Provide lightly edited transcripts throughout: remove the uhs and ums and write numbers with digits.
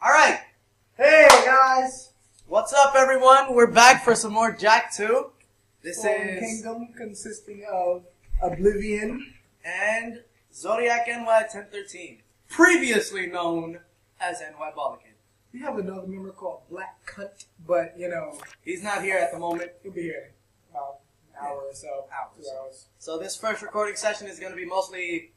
Alright, Hey guys! what's up everyone? We're back for some more Jak 2. This Full is... Kingdom consisting of Oblivion. and Zodiac NY 1013. Previously known as NY Bollikin. We have another member called Black Cunt, but you know, He's not here at the moment. he'll be here in about an hour or so. 2 hours. So this first recording session is going to be mostly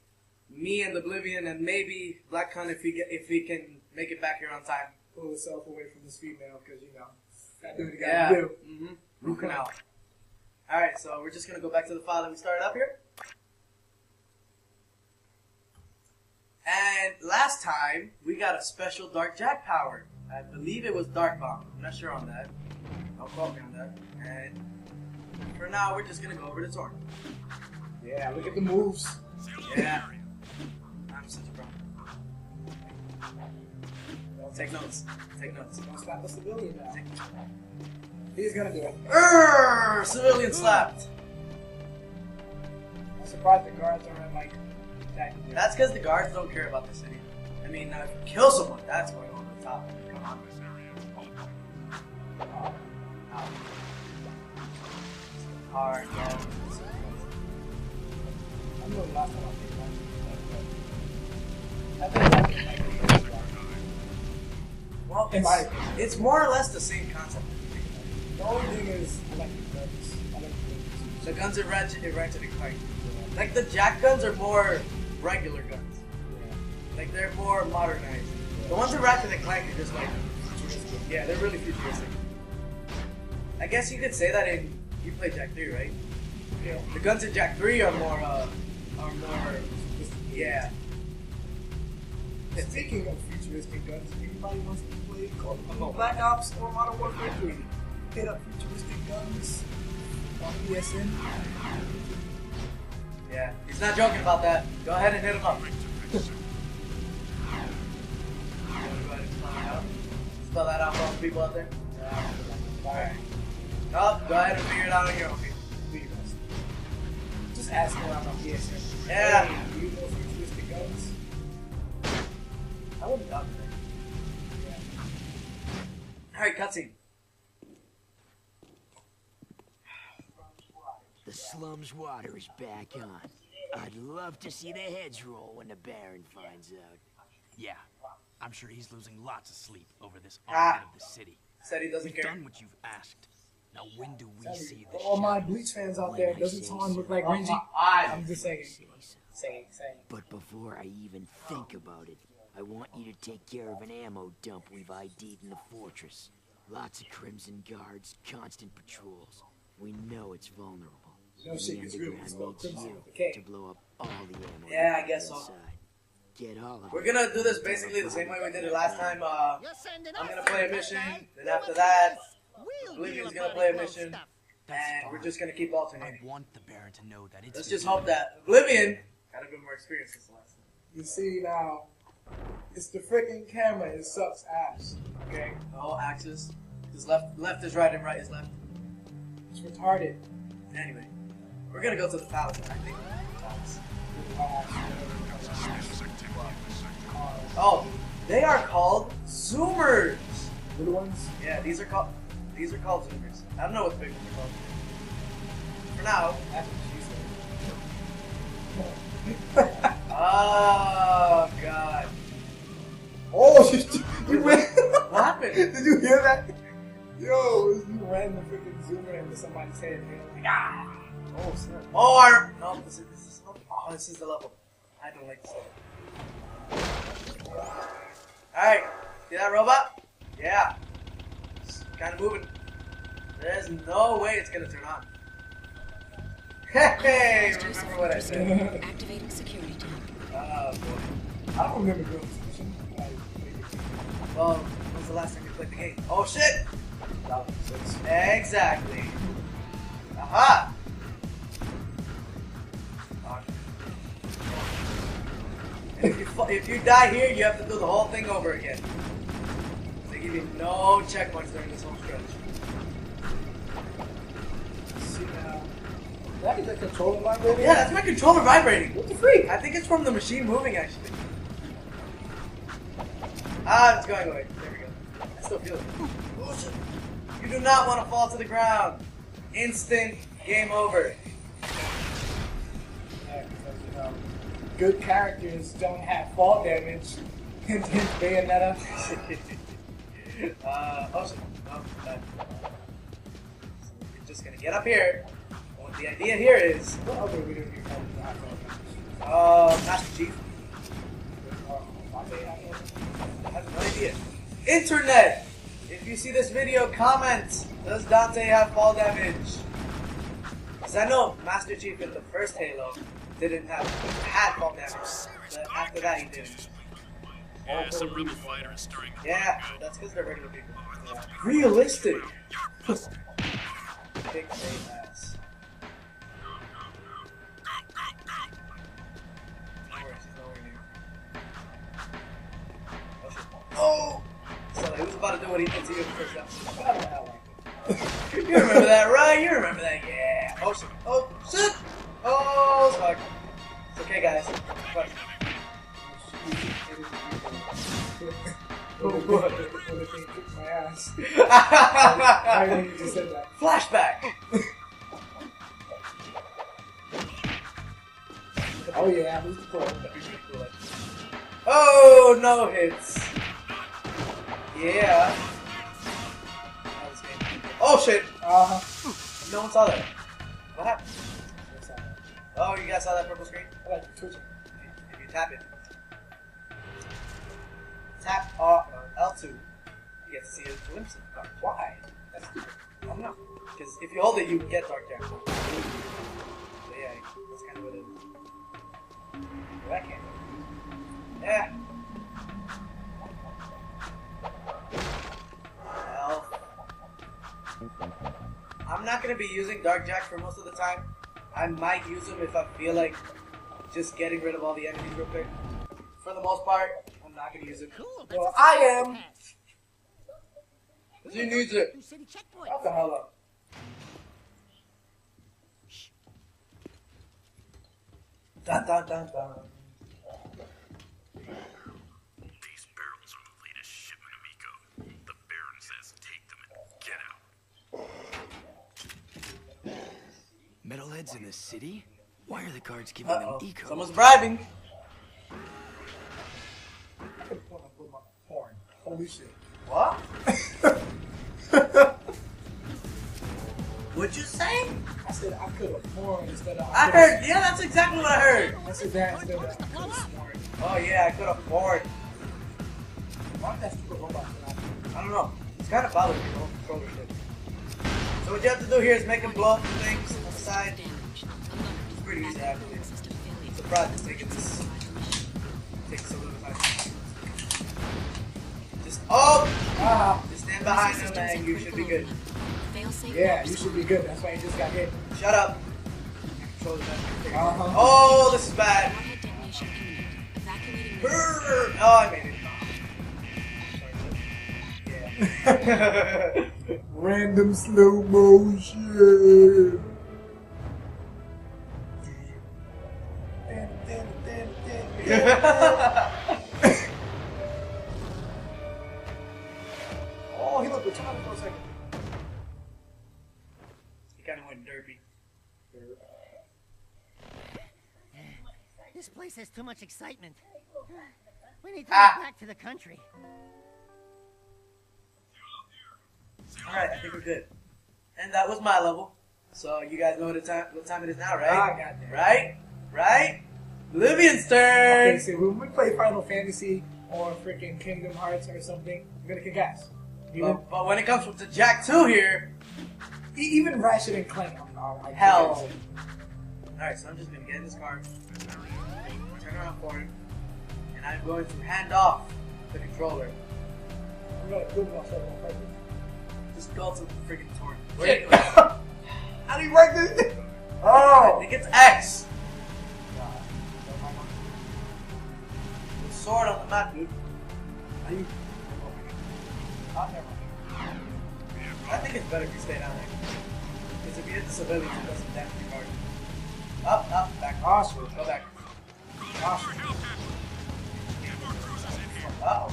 me and Oblivion and maybe Black Cunt if he can make it back here on time. Pull himself away from this female because, you know, gotta do what you Yeah. gotta do. Mm-hmm. Rookin' out. Alright, so we're just going to go back to the file that we started up here. And last time, we got a special Dark Jak power. I believe it was Dark Bomb. I'm not sure on that. Don't quote me on that. And for now, we're just going to go over the Torn. Yeah, look at the moves. Yeah. I'm such a pro. Take notes. Take notes. Don't slap the civilian now. He's gonna do it. Civilian slapped. I'm surprised the guards aren't like attacking you. That's because the guards don't care about the city. I mean, if you kill someone, that's going over the top. Come on. Hard, yeah. I remember the last time I think I think like Well, In my it's more or less the same concept. the only thing is I like the guns. I like the guns. The guns are Ratchet and Clank. Like the Jak guns are more regular guns. Like they're more modernized. The ones in Ratchet and Clank are just like futuristic. Yeah, they're really futuristic. I guess you could say that in you play Jak 3, right? Yeah. The guns in Jak 3 are more yeah. Speaking of futuristic guns, if anybody wants to play Call of Duty Black Ops or Modern Warfare 3, hit up futuristic guns on PSN. Yeah, he's not joking about that. Go ahead and hit him up. You wanna go ahead and spell that out? Spell that out for all the people out there? Alright. No, go ahead and figure it out on your own. Do your best. Just ask around on PSN. Yeah. Hey, do you know futuristic guns? I wouldn't doubt that. Alright, cutscene. The slum's water is back on. I'd love to see the heads roll when the Baron finds out. Yeah, I'm sure he's losing lots of sleep over this Ah. armpit of the city. Said he doesn't We've care. done what you've asked. Now when do we see For the all my shadows? Bleach fans out there, doesn't Tom look like Renji? I'm just saying. Saying. But before I even think about it, I want you to take care of an ammo dump we've ID'd in the fortress. Lots of Crimson Guards, constant patrols. We know it's vulnerable. No shit The gets real. underground It's called needs Crimson you with a K. to blow up all the ammo. Yeah, I you guess find so. inside. Get all of We're it. gonna do this basically the same way we did it last time. I'm gonna play a mission, then after that, Oblivion's gonna play a mission, and we're just gonna keep I alternating. want the Baron to know that it's Let's just hope that Oblivion had a bit more experience since the last time. You see now, it's the freaking camera. It sucks ass. Okay, The whole axis is left is right and right is left. it's retarded. Anyway, we're gonna go to the palace, I think. Palace. Oh, they are called Zoomers. Little ones. Yeah, these are called Zoomers. I don't know what the big ones are called. For now. That's what she said. Oh God. Oh, you went. What happened? Did you hear that? Yo, you ran the freaking zoomer into somebody's head. And you're like, ah. Oh snap. Oh, no, this is the level. I don't like this level. Alright, see that robot? Yeah. It's kind of moving. There's no way it's gonna turn on. Hey, remember what I said? Activating security tank. Oh boy. I don't remember doing this mission. Well, when was the last time you played the game? Oh shit! 2006. Exactly. Aha! And if you die here, you have to do the whole thing over again. They give you no checkpoints during this whole stretch. See now. That is a controller vibrating? Yeah, that's my controller vibrating. What the freak? I think it's from the machine moving, actually. Ah, it's going away. There we go. I still feel it. Oh, shit. You do not want to fall to the ground. Instant game over. Yeah, because, you know, good characters don't have fall damage. Hint, hint, Bayonetta. Oh shit. Oh, bad. So we're just gonna get up here. What the idea here is... What other video games have not Master Chief. I have no idea. Internet! If you see this video, comment! Does Dante have fall damage? Because I know Master Chief in the first Halo had fall damage, but after that he didn't. Yeah, some rebel fighter is stirring the Yeah, pot. that's because they're regular people. Yeah. Realistic! Big fake ass. No worries, he's nowhere near. Oh shit. Oh! So he was about to do what he did to you in the first episode. You remember that, right? You remember that, yeah. Oh shit. Oh shit! Oh, fuck. It's okay, guys. Fuck. Oh, what? The thing kicked my ass. I know you just said that. Flashback! Oh yeah, who's the pro? Oh, no hits. Yeah. Oh shit! No one saw that. What happened? Oh, you guys saw that purple screen? I like the twitching. If you tap it. Tap L2. You get to see a glimpse of it. Why? That's I don't know. Because if you hold it, you get Dark Jack. So yeah, that's kind of what it is. Well, that can't. Yeah. Well, I'm not going to be using Dark Jack for most of the time. I might use him if I feel like just getting rid of all the enemies real quick. For the most part, I'm not going to use it. Well, I am. He needs it. What the hell up? Dun dun dun dun. These barrels are the latest shipment of Eco. The Baron says take them and get out. Metalheads in the city? Why are the guards giving them eco? Someone's bribing. I could want to put my horn. Holy shit. What? What'd you say? I said I could have sworn instead of. I heard. Yeah, that's exactly what I heard. I said that instead of I could have sworn. Oh yeah, I could have sworn. Why that stupid robot? I don't know. It's kind of bothering me. The whole controller shit. So what you have to do here is make them blow up the things on the side. It's pretty easy actually. I'm surprised it's taking this. Takes a little time. Just just stand behind him and you should be good. Yeah, you should be good. That's why you just got hit. Shut up. Control the Uh-huh. Oh, this is bad. Brrr. Oh, I made it. Yeah. Random slow motion. Oh, he looked retarded for a second. He kind of went derpy. This place has too much excitement. We need to get back to the country. Alright, I think we're good. And that was my level. So you guys know what time it is now, right? Goddamn. Right? Right? Livian's turn! Okay, so when we play Final Fantasy or freaking Kingdom Hearts or something, we're gonna kick ass. Even, But when it comes to Jack 2 here, even Ratchet and Clank, like hell. Alright, so I'm just gonna get in this car, turn around for him, and I'm going to hand off the controller. I'm gonna do myself on purpose. Just go to the freaking torrent. How do you work this? I Oh! think it's X! The sword on the map, dude. Are you? Oh, never mind. I think it's better if you stay down there. Because if you hit the civilians, it doesn't damage your car. Up, back. Oh, sure. Go back. Oh, sure. Uh-oh.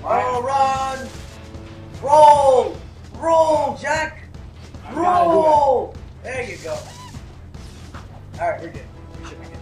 Oh, run! Roll! Roll, Jack! Roll! There you go. Alright, we're good. We should be good.